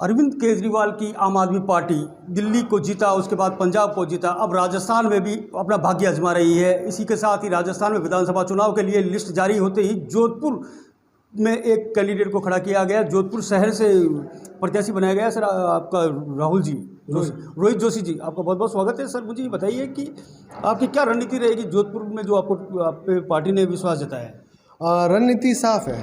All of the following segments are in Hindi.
अरविंद केजरीवाल की आम आदमी पार्टी दिल्ली को जीता, उसके बाद पंजाब को जीता, अब राजस्थान में भी अपना भाग्य आजमा रही है। इसी के साथ ही राजस्थान में विधानसभा चुनाव के लिए लिस्ट जारी होते ही जोधपुर में एक कैंडिडेट को खड़ा किया गया। जोधपुर शहर से प्रत्याशी बनाया गया सर आपका राहुल जी रोहित जोशी जी, आपका बहुत बहुत स्वागत है। सर मुझे ये बताइए कि आपकी क्या रणनीति रहेगी जोधपुर में जो आपको आप पे पार्टी ने विश्वास जताया है? रणनीति साफ है,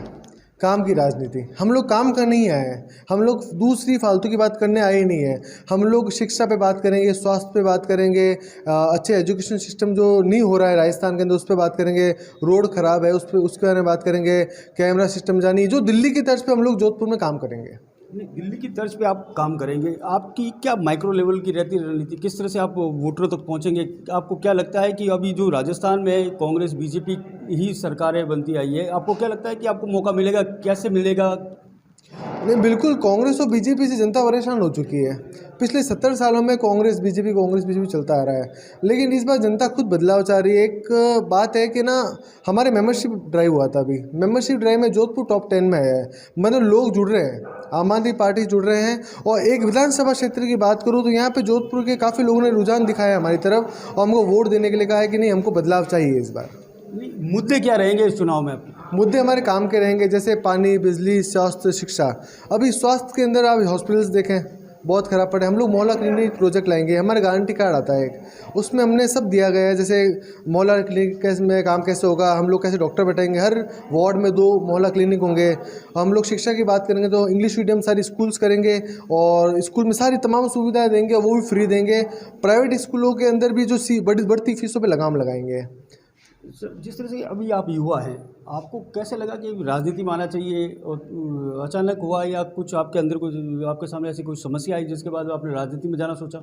काम की राजनीति। हम लोग काम करने ही आए हैं, हम लोग दूसरी फालतू की बात करने आए ही नहीं है। हम लोग शिक्षा पे बात करेंगे, स्वास्थ्य पे बात करेंगे, अच्छे एजुकेशन सिस्टम जो नहीं हो रहा है राजस्थान के अंदर उस पर बात करेंगे, रोड ख़राब है उस पर उसके बारे में बात करेंगे, कैमरा सिस्टम जानी जो दिल्ली की तर्ज पे हम लोग जोधपुर में काम करेंगे। नहीं, दिल्ली की तर्ज पे आप काम करेंगे। आपकी क्या माइक्रो लेवल की रहती है रणनीति, किस तरह से आप वोटरों तक पहुंचेंगे? आपको क्या लगता है कि अभी जो राजस्थान में कांग्रेस बीजेपी ही सरकारें बनती आई है, आपको क्या लगता है कि आपको मौका मिलेगा, कैसे मिलेगा? नहीं, बिल्कुल कांग्रेस और बीजेपी से जनता परेशान हो चुकी है। पिछले 70 सालों में कांग्रेस बीजेपी चलता आ रहा है, लेकिन इस बार जनता खुद बदलाव चाह रही है। एक बात है कि ना, हमारे मेंबरशिप ड्राइव हुआ था, अभी मेंबरशिप ड्राइव में जोधपुर टॉप 10 में है। मतलब लोग जुड़ रहे हैं, आम आदमी पार्टी जुड़ रहे हैं। और एक विधानसभा क्षेत्र की बात करूँ तो यहाँ पे जोधपुर के काफ़ी लोगों ने रुझान दिखाया हमारी तरफ और हमको वोट देने के लिए कहा है कि नहीं, हमको बदलाव चाहिए इस बार। मुद्दे क्या रहेंगे इस चुनाव में आपके? मुद्दे हमारे काम के रहेंगे, जैसे पानी, बिजली, स्वास्थ्य, शिक्षा। अभी स्वास्थ्य के अंदर आप हॉस्पिटल्स देखें, बहुत ख़राब पड़े। हम लोग मोहल्ला क्लिनिक प्रोजेक्ट लाएंगे, हमारे गारंटी कार्ड आता है एक, उसमें हमने सब दिया गया है। जैसे मोहल्ला क्लिनिक में काम कैसे होगा, हम लोग कैसे डॉक्टर बैठाएंगे, हर वार्ड में 2 मोहल्ला क्लिनिक होंगे। हम लोग शिक्षा की बात करेंगे तो इंग्लिश मीडियम सारी स्कूल्स करेंगे और स्कूल में सारी तमाम सुविधाएँ देंगे, वो भी फ्री देंगे। प्राइवेट स्कूलों के अंदर भी जो बढ़ती फीसों पर लगाम लगाएंगे। जिस तरह से अभी आप युवा हैं, आपको कैसे लगा कि राजनीति में आना चाहिए और अचानक हुआ, या कुछ आपके अंदर कुछ आपके सामने ऐसी कोई समस्या आई जिसके बाद आपने राजनीति में जाना सोचा?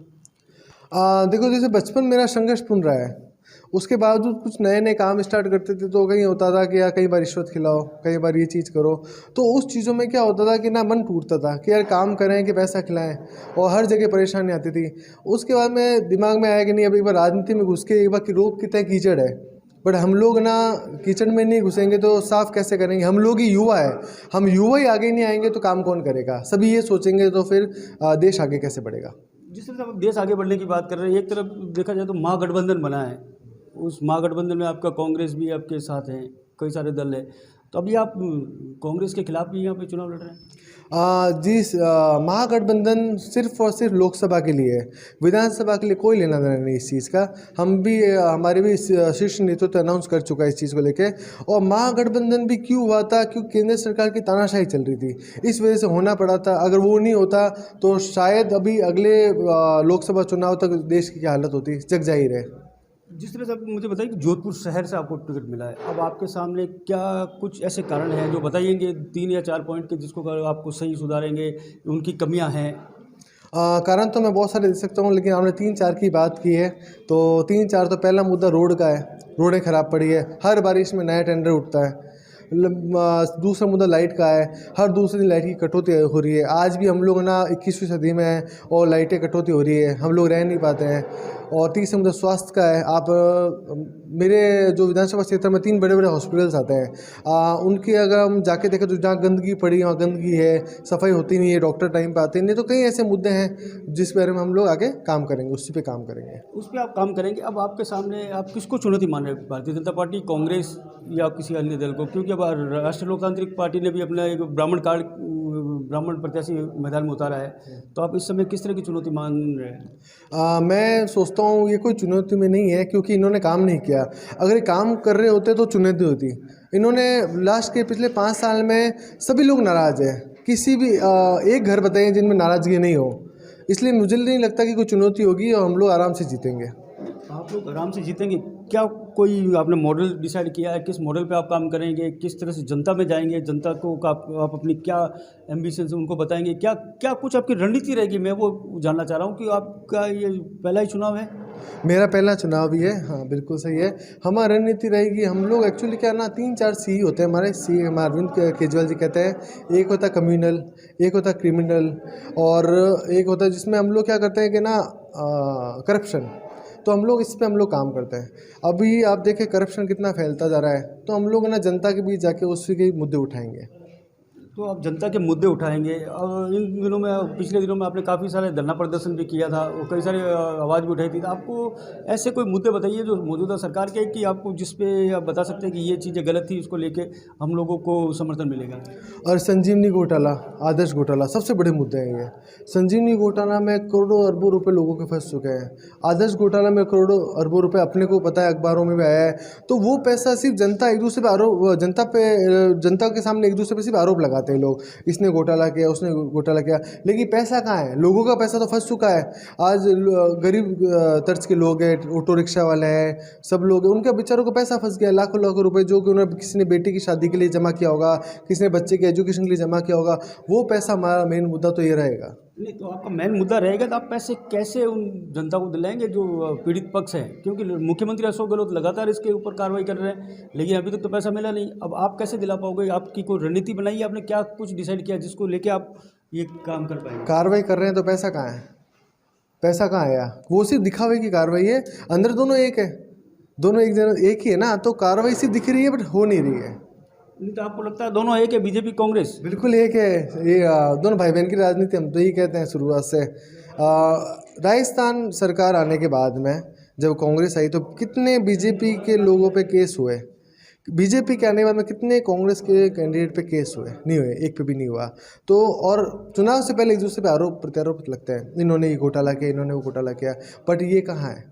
देखो, जैसे बचपन मेरा संघर्षपूर्ण रहा है, उसके बावजूद कुछ नए नए काम स्टार्ट करते थे तो कहीं होता था कि यार कई बार रिश्वत खिलाओ, कई बार ये चीज़ करो। तो उस चीज़ों में क्या होता था कि ना मन टूटता था कि यार काम करें कि पैसा खिलाएं, और हर जगह परेशानी आती थी। उसके बाद में दिमाग में आया कि नहीं, अब एक बार राजनीति में घुस के एक बार की रोक कितना कीचड़ है, बट हम लोग ना कीचड़ में नहीं घुसेंगे तो साफ़ कैसे करेंगे। हम लोग ही युवा है, हम युवा ही आगे नहीं आएंगे तो काम कौन करेगा। सभी ये सोचेंगे तो फिर देश आगे कैसे बढ़ेगा। जिस तरह से हम देश आगे बढ़ने की बात कर रहे हैं, एक तरफ देखा जाए तो महागठबंधन बना है, उस महागठबंधन में आपका कांग्रेस भी आपके साथ है, कई सारे दल है, तो अभी आप कांग्रेस के खिलाफ भी यहाँ पे चुनाव लड़ रहे हैं? जी, महागठबंधन सिर्फ और सिर्फ लोकसभा के लिए है, विधानसभा के लिए कोई लेना देना नहीं इस चीज़ का। हम भी हमारे भी शीर्ष नेतृत्व अनाउंस कर चुका है इस चीज़ को लेके। और महागठबंधन भी क्यों हुआ था, क्योंकि केंद्र सरकार की तानाशाही चल रही थी, इस वजह से होना पड़ा था। अगर वो नहीं होता तो शायद अभी अगले लोकसभा चुनाव तक देश की क्या हालत होती, जग जाहिर है। जिस तरह से आप मुझे बताइए कि जोधपुर शहर से आपको टिकट मिला है, अब आपके सामने क्या कुछ ऐसे कारण हैं जो बताइएंगे 3 या 4 पॉइंट के जिसको आपको सही सुधारेंगे, उनकी कमियां हैं? कारण तो मैं बहुत सारे दे सकता हूँ, लेकिन आपने 3-4 की बात की है तो 3-4 तो पहला मुद्दा रोड का है। रोडें ख़राब पड़ी है, हर बारिश में नया टेंडर उठता है। दूसरा मुद्दा लाइट का है, हर दूसरे दिन लाइट की कटौती हो रही है। आज भी हम लोग ना 21वीं सदी में हैं और लाइटें कटौती हो रही है, हम लोग रह नहीं पाते हैं। और तीसरा मुद्दा स्वास्थ्य का है। आप मेरे जो विधानसभा क्षेत्र में 3 बड़े बड़े हॉस्पिटल्स आते हैं, उनकी अगर हम जाके देखें तो जहाँ गंदगी पड़ी, वहाँ गंदगी है, सफाई होती नहीं है, डॉक्टर टाइम पे आते नहीं। तो कई ऐसे मुद्दे हैं जिस बारे में हम लोग आगे काम करेंगे, उसी पे काम करेंगे। उस पर आप काम करेंगे। अब आपके सामने आप किसको चुनौती मान रहे हैं, भारतीय जनता पार्टी, कांग्रेस या किसी अन्य दल को? क्योंकि अब राष्ट्रीय लोकतांत्रिक पार्टी ने भी अपना एक ब्राह्मण प्रत्याशी मैदान में उतारा है, तो आप इस समय किस तरह की चुनौती मान रहे हैं? मैं सोचता हूँ ये कोई चुनौती में नहीं है, क्योंकि इन्होंने काम नहीं किया। अगर ये काम कर रहे होते तो चुनौती होती। इन्होंने लास्ट के पिछले 5 साल में सभी लोग नाराज़ हैं। किसी भी एक घर बताइए जिनमें नाराज़गी नहीं हो। इसलिए मुझे नहीं लगता कि कोई चुनौती होगी और हम लोग आराम से जीतेंगे। आप लोग आराम से जीतेंगे? क्या कोई आपने मॉडल डिसाइड किया है, किस मॉडल पे आप काम करेंगे, किस तरह से जनता में जाएंगे, जनता को आप अपनी क्या एम्बिशन है उनको बताएंगे, क्या क्या कुछ आपकी रणनीति रहेगी? मैं वो जानना चाह रहा हूँ कि आपका ये पहला ही चुनाव है। मेरा पहला चुनाव भी है, हाँ बिल्कुल सही है। हमारी रणनीति रहेगी, हम लोग एक्चुअली क्या ना 3-4 सी होते हैं हमारे। सी हमारे अरविंद केजरीवाल जी कहते हैं, एक होता है कम्युनल, एक होता है क्रिमिनल, और एक होता है जिसमें हम लोग क्या करते हैं कि ना करप्शन। तो हम लोग इस पे हम लोग काम करते हैं। अभी आप देखें करप्शन कितना फैलता जा रहा है, तो हम लोग ना जनता के बीच जाके उसी के मुद्दे उठाएंगे। तो आप जनता के मुद्दे उठाएंगे और इन दिनों में, पिछले दिनों में आपने काफ़ी सारे धरना प्रदर्शन भी किया था और कई सारे आवाज़ भी उठाई थी। तो आपको ऐसे कोई मुद्दे बताइए जो मौजूदा सरकार के, कि आपको जिस पे आप बता सकते हैं कि ये चीज़ें गलत थी, उसको लेके हम लोगों को समर्थन मिलेगा। और संजीवनी घोटाला, आदर्श घोटाला सबसे बड़े मुद्दे हैं ये। संजीवनी घोटाला में करोड़ों अरबों रुपए लोगों के फंस चुके हैं। आदर्श घोटाला में करोड़ों अरबों रुपए अपने को पता है, अखबारों में भी आया है। तो वो पैसा सिर्फ जनता एक दूसरे पे आरोप, जनता के सामने एक दूसरे पे सिर्फ आरोप लगाते हैं लोग, इसने घोटाला किया, उसने घोटाला किया, लेकिन पैसा कहाँ है? लोगों का पैसा तो फंस चुका है। आज गरीब तर्ज के लोग हैं, ऑटो रिक्शा वाले हैं, सब लोग हैं, उनके बेचारों को पैसा फंस गया, लाखों लाखों रुपए जो कि उन्होंने किसी ने बेटी की शादी के लिए जमा किया होगा, किसी ने बच्चे के एजुकेशन के लिए जमा किया होगा। वो पैसा हमारा मेन मुद्दा तो ये रहेगा। नहीं, तो आपका मेन मुद्दा रहेगा तो आप पैसे कैसे उन जनता को दिलाएंगे जो पीड़ित पक्ष है? क्योंकि मुख्यमंत्री अशोक गहलोत लगातार इसके ऊपर कार्रवाई कर रहे हैं, लेकिन अभी तक तो पैसा मिला नहीं। अब आप कैसे दिला पाओगे? आपकी कोई रणनीति बनाई है? आपने क्या कुछ डिसाइड किया जिसको लेके आप ये काम कर पाएंगे? कार्रवाई कर रहे हैं तो पैसा कहाँ है? पैसा कहाँ आया? वो सिर्फ दिखावे की कार्रवाई है, अंदर दोनों एक है, दोनों एक ही है ना। तो कार्रवाई सिर्फ दिख रही है बट हो नहीं रही है। नहीं, तो आपको लगता है दोनों एक है, बीजेपी कांग्रेस? बिल्कुल एक है। ये दोनों भाई बहन की राजनीति हम तो यही कहते हैं शुरुआत से। राजस्थान सरकार आने के बाद में जब कांग्रेस आई तो कितने बीजेपी के लोगों पे केस हुए, बीजेपी के आने के बाद में कितने कांग्रेस के कैंडिडेट पे केस हुए? नहीं हुए, एक पे भी नहीं हुआ। तो और चुनाव से पहले एक दूसरे पे आरोप प्रत्यारोप लगते हैं, इन्होंने ये घोटाला किया, इन्होंने वो घोटाला किया, बट ये कहाँ है?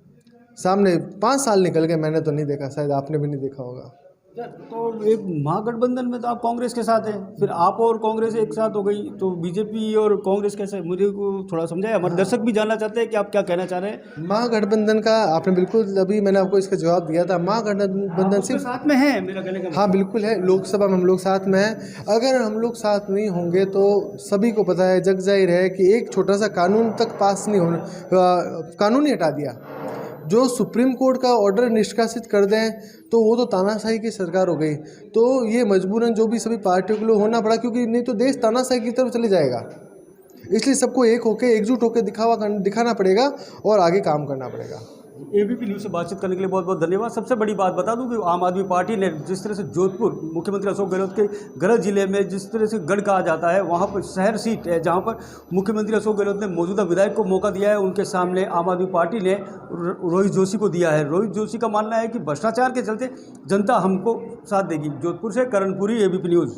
सामने 5 साल निकल गए, मैंने तो नहीं देखा, शायद आपने भी नहीं देखा होगा। तो एक महागठबंधन में तो आप कांग्रेस के साथ हैं, फिर आप और कांग्रेस एक साथ हो गई, तो बीजेपी और कांग्रेस कैसे? मुझे को थोड़ा समझाए, हमारे दर्शक भी जानना चाहते हैं कि आप क्या कहना चाह रहे हैं। महागठबंधन का आपने बिल्कुल, अभी मैंने आपको इसका जवाब दिया था। महागठबंधन सिर्फ साथ में है, मेरा कहने का हाँ बिल्कुल है, लोकसभा में हम लोग साथ में हैं। अगर हम लोग साथ नहीं होंगे तो सभी को पता है, जग जाहिर है कि एक छोटा सा कानून तक पास नहीं होना, कानून ही हटा दिया। जो सुप्रीम कोर्ट का ऑर्डर निष्कासित कर दें तो वो तो तानाशाही की सरकार हो गई। तो ये मजबूरन जो भी सभी पार्टियों के लिए होना पड़ा, क्योंकि नहीं तो देश तानाशाही की तरफ चले जाएगा। इसलिए सबको एक होके, एकजुट होकर दिखाना पड़ेगा और आगे काम करना पड़ेगा। एबीपी न्यूज़ से बातचीत करने के लिए बहुत बहुत धन्यवाद। सबसे बड़ी बात बता दूं कि आम आदमी पार्टी ने जिस तरह से जोधपुर, मुख्यमंत्री अशोक गहलोत के गढ़ जिले में जिस तरह से गढ़ कहा जाता है, वहां पर शहर सीट है जहां पर मुख्यमंत्री अशोक गहलोत ने मौजूदा विधायक को मौका दिया है। उनके सामने आम आदमी पार्टी ने रोहित जोशी को दिया है। रोहित जोशी का मानना है कि भ्रष्टाचार के चलते जनता हमको साथ देगी। जोधपुर से करणपुरी, एबीपी न्यूज़।